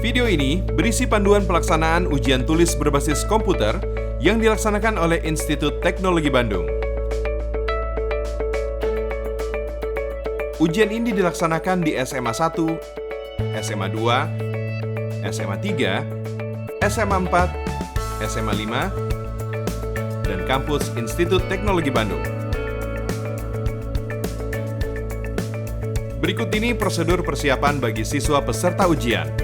Video ini berisi panduan pelaksanaan ujian tulis berbasis komputer yang dilaksanakan oleh Institut Teknologi Bandung. Ujian ini dilaksanakan di SMA 1, SMA 2, SMA 3, SMA 4, SMA 5, dan kampus Institut Teknologi Bandung. Berikut ini prosedur persiapan bagi siswa peserta ujian.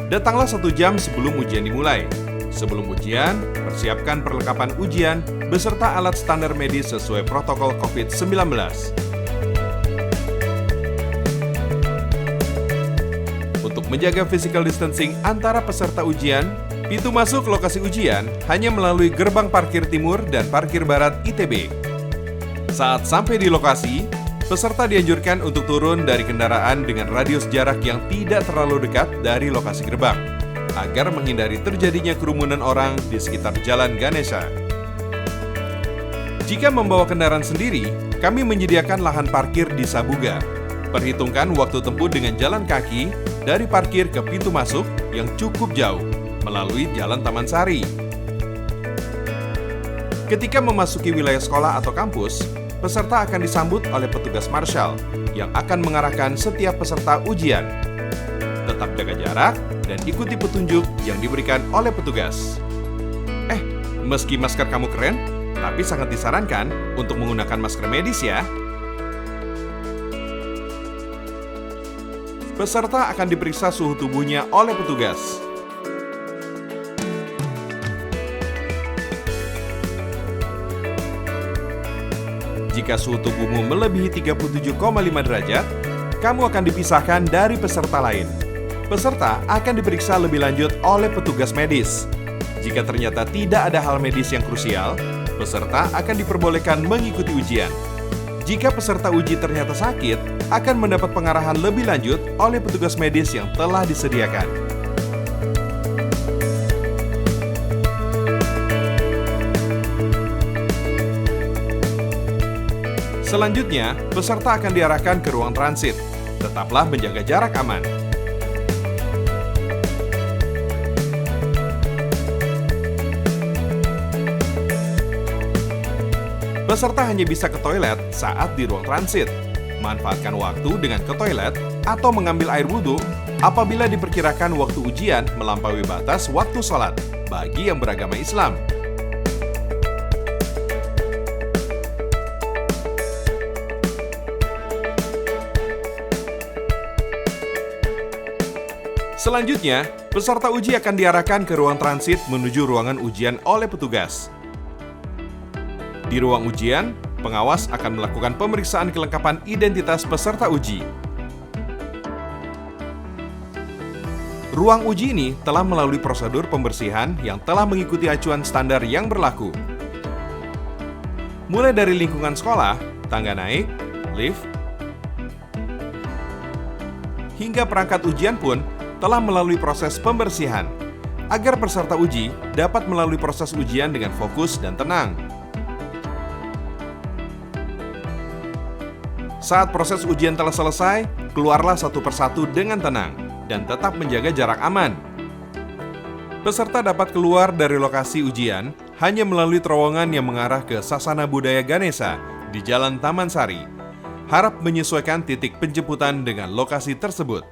Datanglah 1 jam sebelum ujian dimulai. Sebelum ujian, persiapkan perlengkapan ujian beserta alat standar medis sesuai protokol COVID-19. Untuk menjaga physical distancing antara peserta ujian, pintu masuk lokasi ujian hanya melalui gerbang parkir timur dan parkir barat ITB. Saat sampai di lokasi, peserta dianjurkan untuk turun dari kendaraan dengan radius jarak yang tidak terlalu dekat dari lokasi gerbang, agar menghindari terjadinya kerumunan orang di sekitar Jalan Ganesha. Jika membawa kendaraan sendiri, kami menyediakan lahan parkir di Sabuga. Perhitungkan waktu tempuh dengan jalan kaki dari parkir ke pintu masuk yang cukup jauh melalui Jalan Taman Sari. Ketika memasuki wilayah sekolah atau kampus, peserta akan disambut oleh petugas marshal yang akan mengarahkan setiap peserta ujian. Tetap jaga jarak dan ikuti petunjuk yang diberikan oleh petugas. Meski masker kamu keren, tapi sangat disarankan untuk menggunakan masker medis ya. Peserta akan diperiksa suhu tubuhnya oleh petugas. Jika suhu tubuhmu melebihi 37,5 derajat, kamu akan dipisahkan dari peserta lain. Peserta akan diperiksa lebih lanjut oleh petugas medis. Jika ternyata tidak ada hal medis yang krusial, peserta akan diperbolehkan mengikuti ujian. Jika peserta uji ternyata sakit, akan mendapat pengarahan lebih lanjut oleh petugas medis yang telah disediakan. Selanjutnya, peserta akan diarahkan ke ruang transit. Tetaplah menjaga jarak aman. Peserta hanya bisa ke toilet saat di ruang transit. Manfaatkan waktu dengan ke toilet atau mengambil air wudhu apabila diperkirakan waktu ujian melampaui batas waktu sholat bagi yang beragama Islam. Selanjutnya, peserta uji akan diarahkan ke ruang transit menuju ruangan ujian oleh petugas. Di ruang ujian, pengawas akan melakukan pemeriksaan kelengkapan identitas peserta uji. Ruang uji ini telah melalui prosedur pembersihan yang telah mengikuti acuan standar yang berlaku. Mulai dari lingkungan sekolah, tangga naik, lift, hingga perangkat ujian pun telah melalui proses pembersihan, agar peserta uji dapat melalui proses ujian dengan fokus dan tenang. Saat proses ujian telah selesai, keluarlah satu persatu dengan tenang dan tetap menjaga jarak aman. Peserta dapat keluar dari lokasi ujian hanya melalui terowongan yang mengarah ke Sasana Budaya Ganesha di Jalan Taman Sari. Harap menyesuaikan titik penjemputan dengan lokasi tersebut.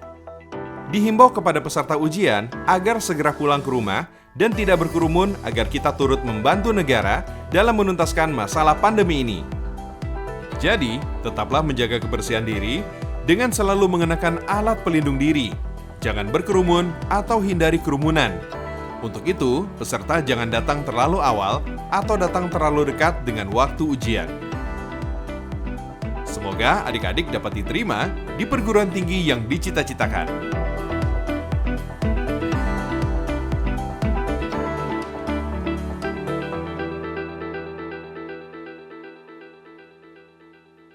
Dihimbau kepada peserta ujian agar segera pulang ke rumah dan tidak berkerumun agar kita turut membantu negara dalam menuntaskan masalah pandemi ini. Jadi, tetaplah menjaga kebersihan diri dengan selalu mengenakan alat pelindung diri. Jangan berkerumun atau hindari kerumunan. Untuk itu, peserta jangan datang terlalu awal atau datang terlalu dekat dengan waktu ujian. Semoga adik-adik dapat diterima di perguruan tinggi yang dicita-citakan.